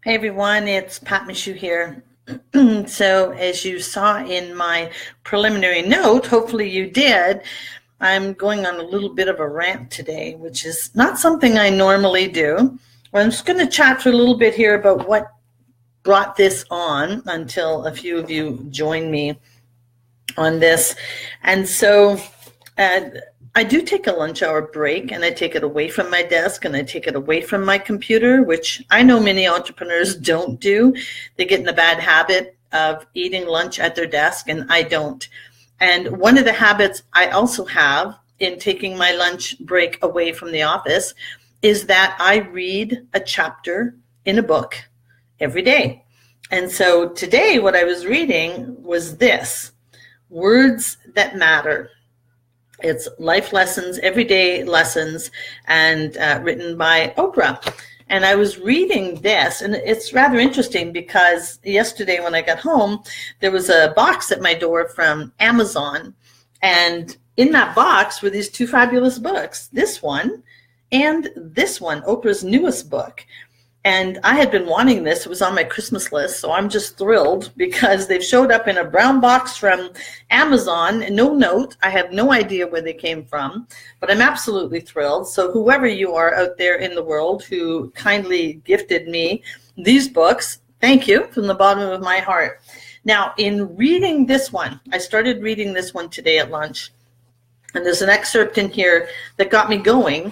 Hey everyone, it's Pat Michaud here. So as you saw in my preliminary note, hopefully you did, I'm going on a little bit of a rant today, which is not something I normally do. Well, I'm just going to chat for a little bit here about what brought this on until a few of you join me on this. And so I do take a lunch hour break, and I take it away from my desk and I take it away from my computer, which I know many entrepreneurs don't do. They get in the bad habit of eating lunch at their desk, and I don't. And one of the habits I also have in taking my lunch break away from the office is that I read a chapter in a book every day. And so today what I was reading was this, Words That Matter. It's life lessons, everyday lessons, and written by Oprah. And I was reading this, and it's rather interesting because yesterday when I got home, there was a box at my door from Amazon. And in that box were these two fabulous books, this one and this one, Oprah's newest book. And I had been wanting this. It was on my Christmas list, so I'm just thrilled because they've showed up in a brown box from Amazon, no note. I have no idea where they came from, but I'm absolutely thrilled. So whoever you are out there in the world who kindly gifted me these books, thank you from the bottom of my heart. Now, in reading this one, I started reading this one today at lunch, and there's an excerpt in here that got me going,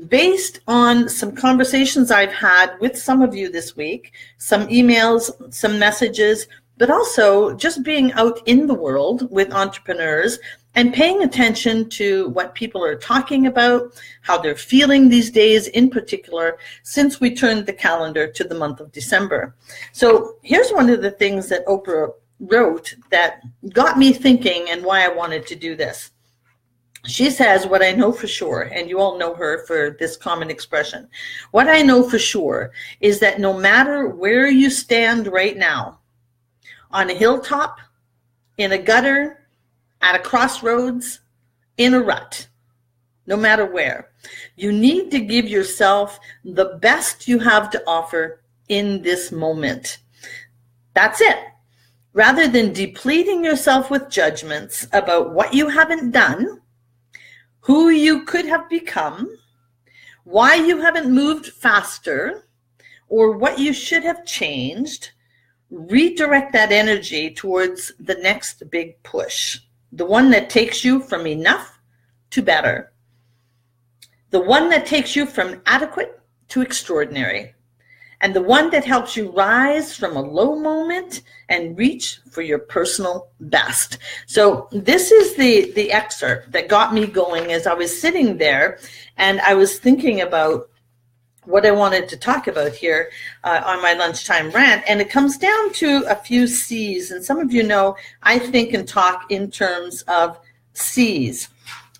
based on some conversations I've had with some of you this week, some emails, some messages, but also just being out in the world with entrepreneurs and paying attention to what people are talking about, how they're feeling these days in particular, since we turned the calendar to the month of December. So here's one of the things that Oprah wrote that got me thinking and why I wanted to do this. She says, what I know for sure, and you all know her for this common expression, what I know for sure is that no matter where you stand right now, on a hilltop, in a gutter, at a crossroads, in a rut, no matter where, you need to give yourself the best you have to offer in this moment. That's it. Rather than depleting yourself with judgments about what you haven't done, who you could have become, why you haven't moved faster, or what you should have changed, redirect that energy towards the next big push, the one that takes you from enough to better, the one that takes you from adequate to extraordinary, and the one that helps you rise from a low moment and reach for your personal best. So this is the excerpt that got me going as I was sitting there and I was thinking about what I wanted to talk about here on my lunchtime rant. And it comes down to a few C's. And some of you know I think and talk in terms of C's.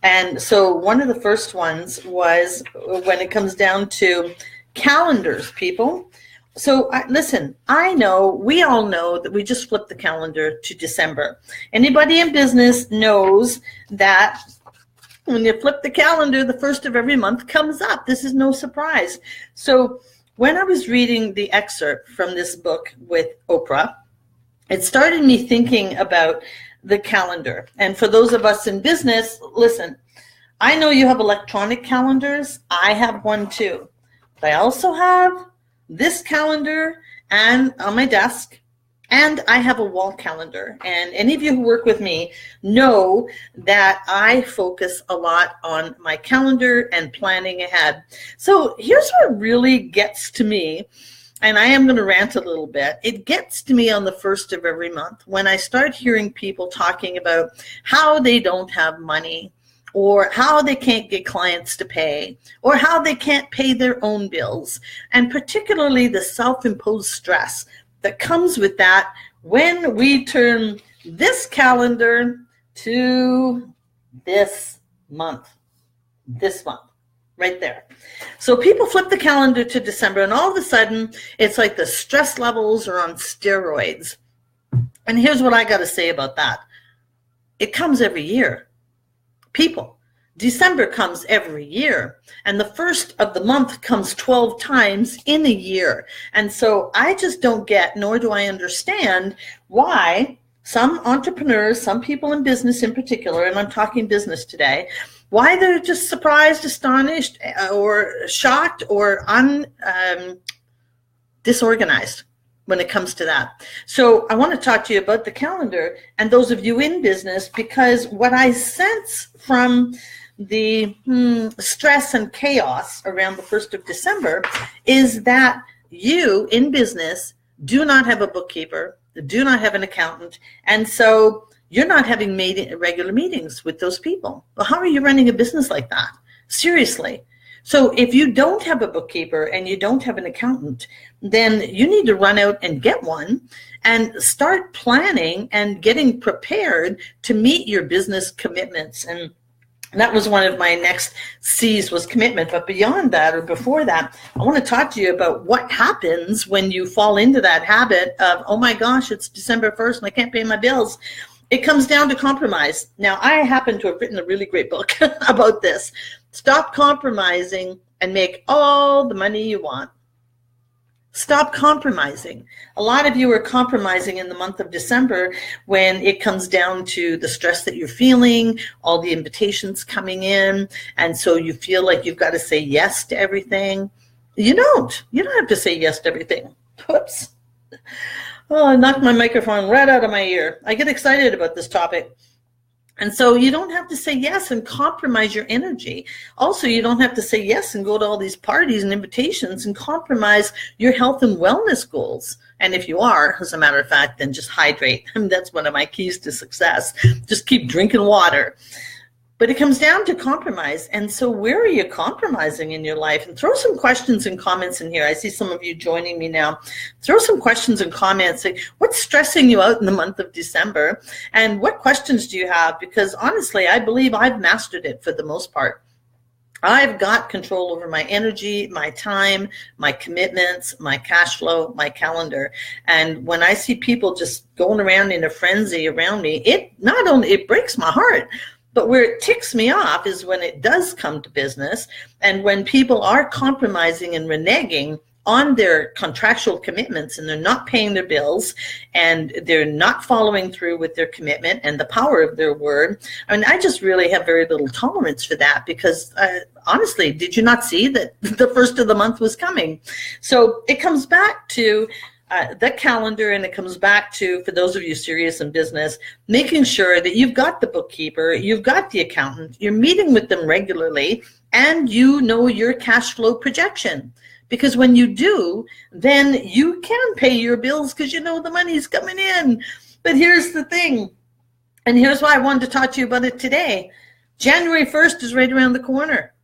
And so one of the first ones was when it comes down to calendars, people. So listen, I know, we all know that we just flipped the calendar to December. Anybody in business knows that when you flip the calendar, the first of every month comes up. This is no surprise. So when I was reading the excerpt from this book with Oprah, it started me thinking about the calendar. And for those of us in business, listen, I know you have electronic calendars. I have one too. I also have this calendar and on my desk, and I have a wall calendar. And any of you who work with me know that I focus a lot on my calendar and planning ahead. So here's what really gets to me, and I am going to rant a little bit. It gets to me on the first of every month when I start hearing people talking about how they don't have money, or how they can't get clients to pay, or how they can't pay their own bills, and particularly the self-imposed stress that comes with that when we turn this calendar to this month, right there. So people flip the calendar to December, and all of a sudden, it's like the stress levels are on steroids. And here's what I got to say about that. It comes every year. People, December comes every year, and the first of the month comes 12 times in a year. And so I just don't get, nor do I understand why some entrepreneurs, some people in business in particular, and I'm talking business today, why they're just surprised, astonished, or shocked, or disorganized when it comes to that. So I want to talk to you about the calendar and those of you in business, because what I sense from the stress and chaos around the 1st of December is that you in business do not have a bookkeeper, do not have an accountant, and so you're not having regular meetings with those people. Well, how are you running a business like that? Seriously. So if you don't have a bookkeeper and you don't have an accountant, then you need to run out and get one and start planning and getting prepared to meet your business commitments. And that was one of my next C's, was commitment. But beyond that, or before that, I want to talk to you about what happens when you fall into that habit of, oh my gosh, it's December 1st and I can't pay my bills. It comes down to compromise. Now, I happen to have written a really great book about this. Stop compromising and make all the money you want. Stop compromising. A lot of you are compromising in the month of December when it comes down to the stress that you're feeling, all the invitations coming in, and so you feel like you've got to say yes to everything. You don't. You don't have to say yes to everything. Whoops. Oh, I knocked my microphone right out of my ear. I get excited about this topic. And so you don't have to say yes and compromise your energy. Also, you don't have to say yes and go to all these parties and invitations and compromise your health and wellness goals. And if you are, as a matter of fact, then just hydrate. I mean, that's one of my keys to success. Just keep drinking water. But it comes down to compromise. And so where are you compromising in your life? And throw some questions and comments in here. I see some of you joining me now. Throw some questions and comments. Like, what's stressing you out in the month of December? And what questions do you have? Because honestly, I believe I've mastered it for the most part. I've got control over my energy, my time, my commitments, my cash flow, my calendar. And when I see people just going around in a frenzy around me, it breaks my heart. But where it ticks me off is when it does come to business and when people are compromising and reneging on their contractual commitments and they're not paying their bills and they're not following through with their commitment and the power of their word. I mean, I just really have very little tolerance for that because honestly, did you not see that the first of the month was coming? So it comes back to the calendar, and it comes back to, for those of you serious in business, making sure that you've got the bookkeeper, you've got the accountant, you're meeting with them regularly, and you know your cash flow projection. Because when you do, then you can pay your bills because you know the money's coming in. But here's the thing, and here's why I wanted to talk to you about it today. January 1st is right around the corner.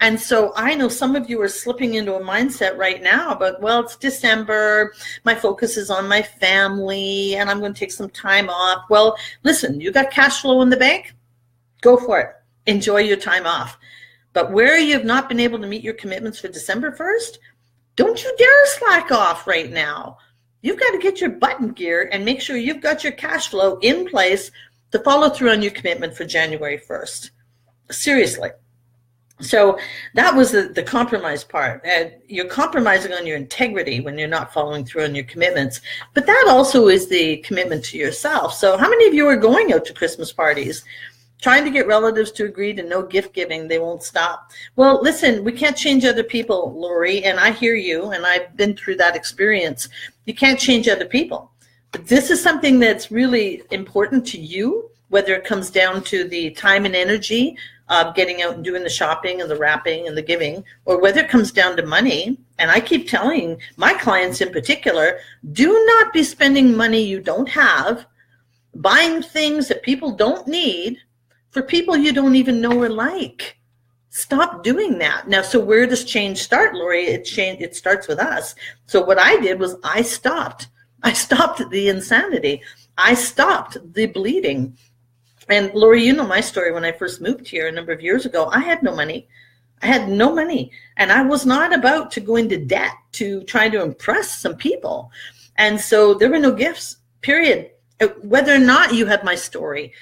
And so I know some of you are slipping into a mindset right now, but well, it's December, my focus is on my family, and I'm going to take some time off. Well, listen, you got cash flow in the bank? Go for it. Enjoy your time off. But where you have not been able to meet your commitments for December 1st, don't you dare slack off right now. You've got to get your butt in gear and make sure you've got your cash flow in place to follow through on your commitment for January 1st. Seriously. So that was the compromise part. You're compromising on your integrity when you're not following through on your commitments. But that also is the commitment to yourself. So how many of you are going out to Christmas parties, trying to get relatives to agree to no gift giving? They won't stop. Well, listen, we can't change other people, Lori, and I hear you, and I've been through that experience. You can't change other people. But this is something that's really important to you, whether it comes down to the time and energy of getting out and doing the shopping and the wrapping and the giving, or whether it comes down to money. And I keep telling my clients in particular, do not be spending money you don't have, buying things that people don't need for people you don't even know or like. Stop doing that. Now, so where does change start, Lori? It starts with us. So what I did was I stopped the insanity. I stopped the bleeding. And Lori, you know my story. When I first moved here a number of years ago, I had no money. I had no money. And I was not about to go into debt to try to impress some people. And so there were no gifts, period. Whether or not you have my story,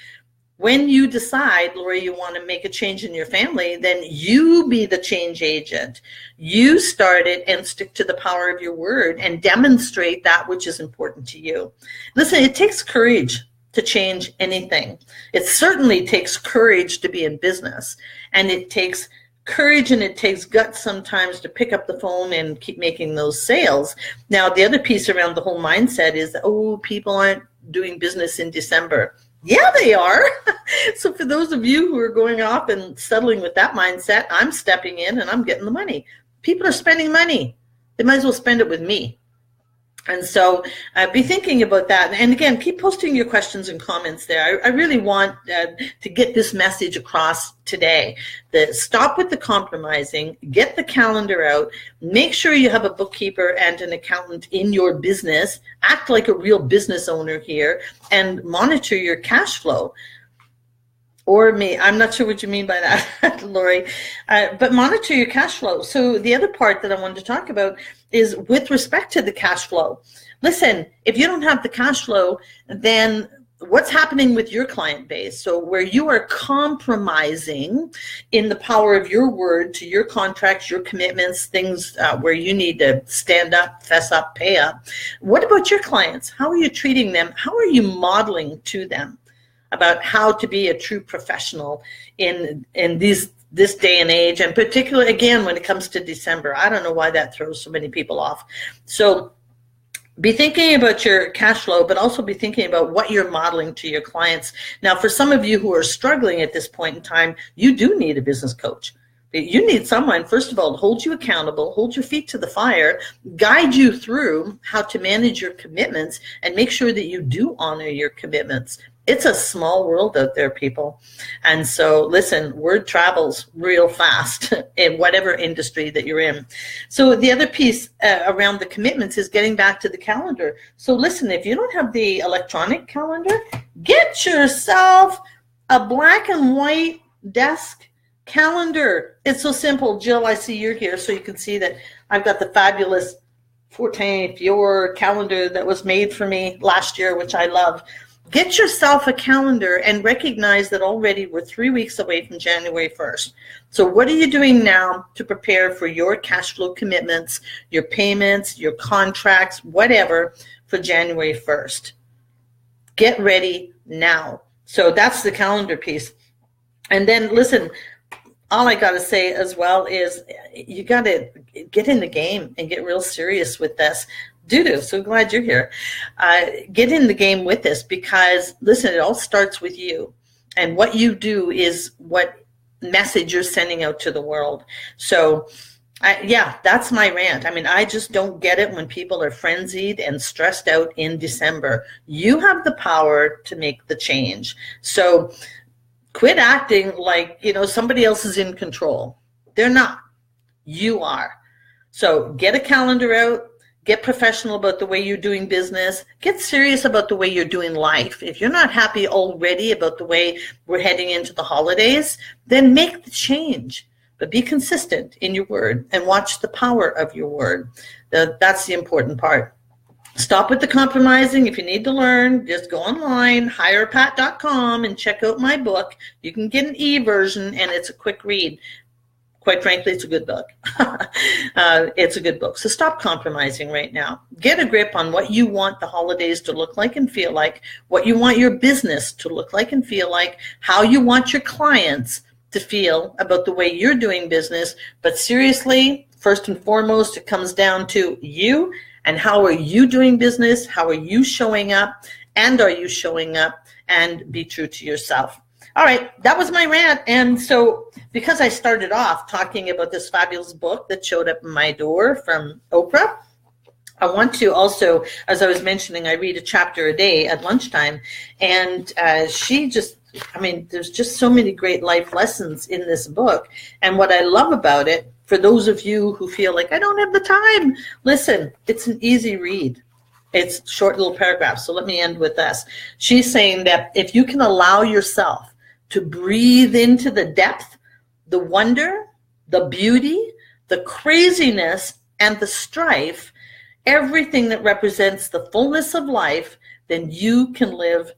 When you decide, Lori, you want to make a change in your family, then you be the change agent. You start it and stick to the power of your word and demonstrate that which is important to you. Listen, it takes courage to change anything. It certainly takes courage to be in business, and it takes courage and it takes guts sometimes to pick up the phone and keep making those sales. Now, the other piece around the whole mindset is, oh, people aren't doing business in December. Yeah, they are. So for those of you who are going off and settling with that mindset, I'm stepping in and I'm getting the money. People are spending money. They might as well spend it with me. And so be thinking about that. And again, keep posting your questions and comments there. I really want to get this message across today. Stop with the compromising, get the calendar out, make sure you have a bookkeeper and an accountant in your business, act like a real business owner here, and monitor your cash flow. Or me, I'm not sure what you mean by that, Lori, but monitor your cash flow. So the other part that I wanted to talk about is with respect to the cash flow. Listen, if you don't have the cash flow, then what's happening with your client base? So where you are compromising in the power of your word to your contracts, your commitments, things where you need to stand up, fess up, pay up. What about your clients? How are you treating them? How are you modeling to them about how to be a true professional in this day and age, and particularly, again, when it comes to December? I don't know why that throws so many people off. So be thinking about your cash flow, but also be thinking about what you're modeling to your clients. Now, for some of you who are struggling at this point in time, you do need a business coach. You need someone, first of all, to hold you accountable, hold your feet to the fire, guide you through how to manage your commitments, and make sure that you do honor your commitments. It's a small world out there, people. And so, listen, word travels real fast in whatever industry that you're in. So the other piece around the commitments is getting back to the calendar. So listen, if you don't have the electronic calendar, get yourself a black and white desk calendar. It's so simple. Jill, I see you're here, so you can see that I've got the fabulous Fortin Fior calendar that was made for me last year, which I love. Get yourself a calendar and recognize that already we're 3 weeks away from January 1st. So what are you doing now to prepare for your cash flow commitments, your payments, your contracts, whatever, for January 1st? Get ready now. So that's the calendar piece. And then listen, all I got to say as well is you got to get in the game and get real serious with this. Dudu, so glad you're here. Get in the game with this because, listen, it all starts with you. And what you do is what message you're sending out to the world. So, yeah, that's my rant. I mean, I just don't get it when people are frenzied and stressed out in December. You have the power to make the change. So quit acting like, somebody else is in control. They're not. You are. So get a calendar out. Get professional about the way you're doing business. Get serious about the way you're doing life. If you're not happy already about the way we're heading into the holidays, then make the change. But be consistent in your word and watch the power of your word. That's the important part. Stop with the compromising. If you need to learn, just go online, hirepat.com, and check out my book. You can get an e-version, and it's a quick read. Quite frankly, it's a good book. It's a good book. So stop compromising right now. Get a grip on what you want the holidays to look like and feel like, what you want your business to look like and feel like, how you want your clients to feel about the way you're doing business. But seriously, first and foremost, it comes down to you and how are you doing business? How are you showing up? And are you showing up? And be true to yourself. All right, that was my rant. And so because I started off talking about this fabulous book that showed up in my door from Oprah, I want to also, as I was mentioning, I read a chapter a day at lunchtime. And there's just so many great life lessons in this book. And what I love about it, for those of you who feel like, I don't have the time, listen, it's an easy read. It's short little paragraphs. So let me end with this. She's saying that if you can allow yourself to breathe into the depth, the wonder, the beauty, the craziness, and the strife, everything that represents the fullness of life, then you can live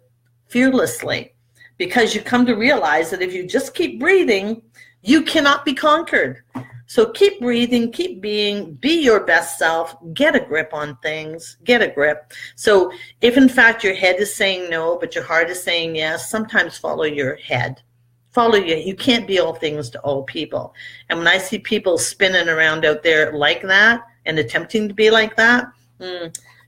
fearlessly. because you come to realize that if you just keep breathing, you cannot be conquered. So keep breathing, keep being, be your best self, get a grip on things, get a grip. So if in fact your head is saying no, but your heart is saying yes, sometimes follow your head. Follow you. You can't be all things to all people. And when I see people spinning around out there like that and attempting to be like that,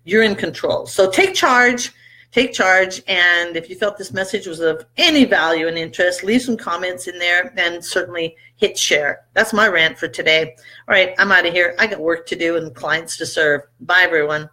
you're in control. So take charge. Take charge, and if you felt this message was of any value and interest, leave some comments in there and certainly hit share. That's my rant for today. All right, I'm out of here. I got work to do and clients to serve. Bye, everyone.